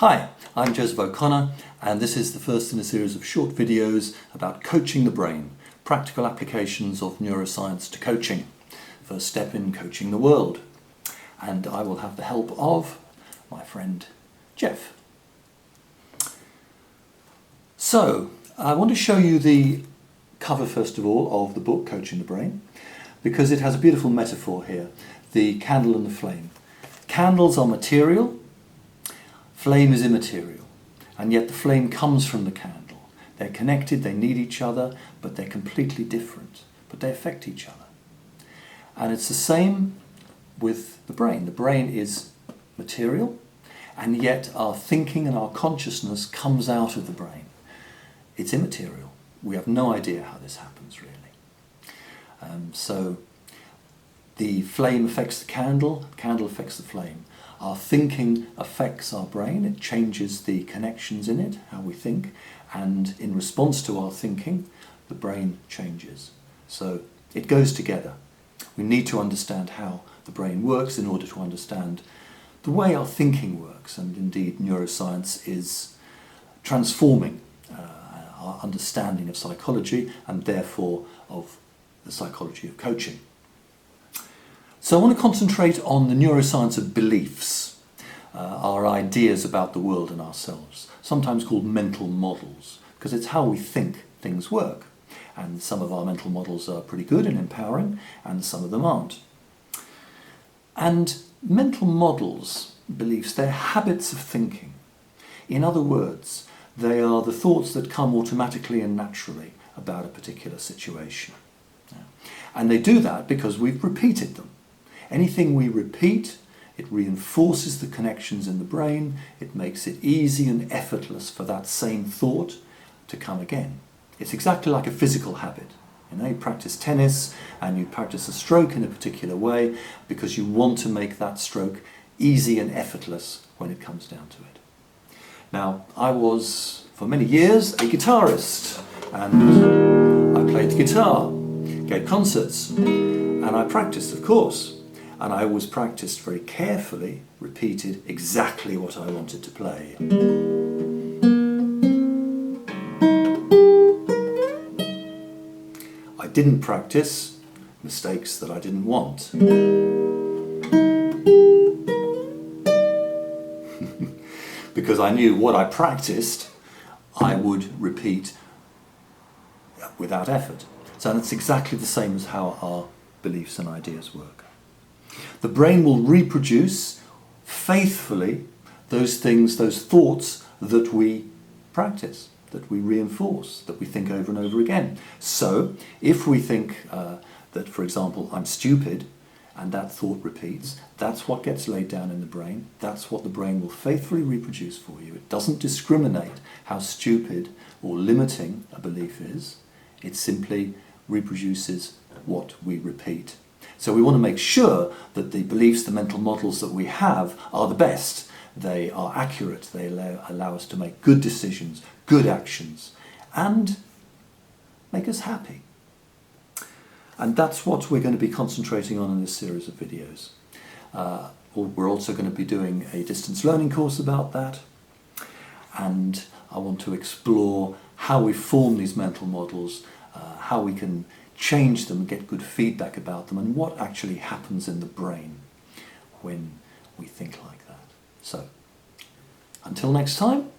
Hi, I'm Joseph O'Connor, and this is the first in a series of short videos about coaching the brain, practical applications of neuroscience to coaching, first step in coaching the world. And I will have the help of my friend Jeff. So, I want to show you the cover first of all of the book Coaching the Brain, because it has a beautiful metaphor here, the candle and the flame. Candles are material, flame is immaterial, and yet the flame comes from the candle. They're connected, they need each other, but they're completely different, but they affect each other. And it's the same with the brain. The brain is material, and yet our thinking and our consciousness comes out of the brain. It's immaterial. We have no idea how this happens, really. So the flame affects the candle affects the flame. Our thinking affects our brain, it changes the connections in it, how we think, and in response to our thinking, the brain changes. So it goes together. We need to understand how the brain works in order to understand the way our thinking works, and indeed neuroscience is transforming our understanding of psychology and therefore of the psychology of coaching. So I want to concentrate on the neuroscience of beliefs, our ideas about the world and ourselves, sometimes called mental models, because it's how we think things work. And some of our mental models are pretty good and empowering, and some of them aren't. And mental models, beliefs, they're habits of thinking. In other words, they are the thoughts that come automatically and naturally about a particular situation. And they do that because we've repeated them. Anything we repeat, it reinforces the connections in the brain, it makes it easy and effortless for that same thought to come again. It's exactly like a physical habit. You practice tennis and you practice a stroke in a particular way because you want to make that stroke easy and effortless when it comes down to it. Now, I was, for many years, a guitarist, and I played the guitar, gave concerts, and I practiced, of course. And I always practiced very carefully, repeated exactly what I wanted to play. I didn't practice mistakes that I didn't want. Because I knew what I practiced, I would repeat without effort. So that's exactly the same as how our beliefs and ideas work. The brain will reproduce faithfully those things, those thoughts that we practice, that we reinforce, that we think over and over again. So if we think that, for example, I'm stupid, and that thought repeats, that's what gets laid down in the brain. That's what the brain will faithfully reproduce for you. It doesn't discriminate how stupid or limiting a belief is. It simply reproduces what we repeat. So we want to make sure that the beliefs, the mental models that we have are the best. They are accurate. They allow us to make good decisions, good actions, and make us happy. And that's what we're going to be concentrating on in this series of videos. We're also going to be doing a distance learning course about that. And I want to explore how we form these mental models, how we can change them, get good feedback about them, and what actually happens in the brain when we think like that. So, until next time,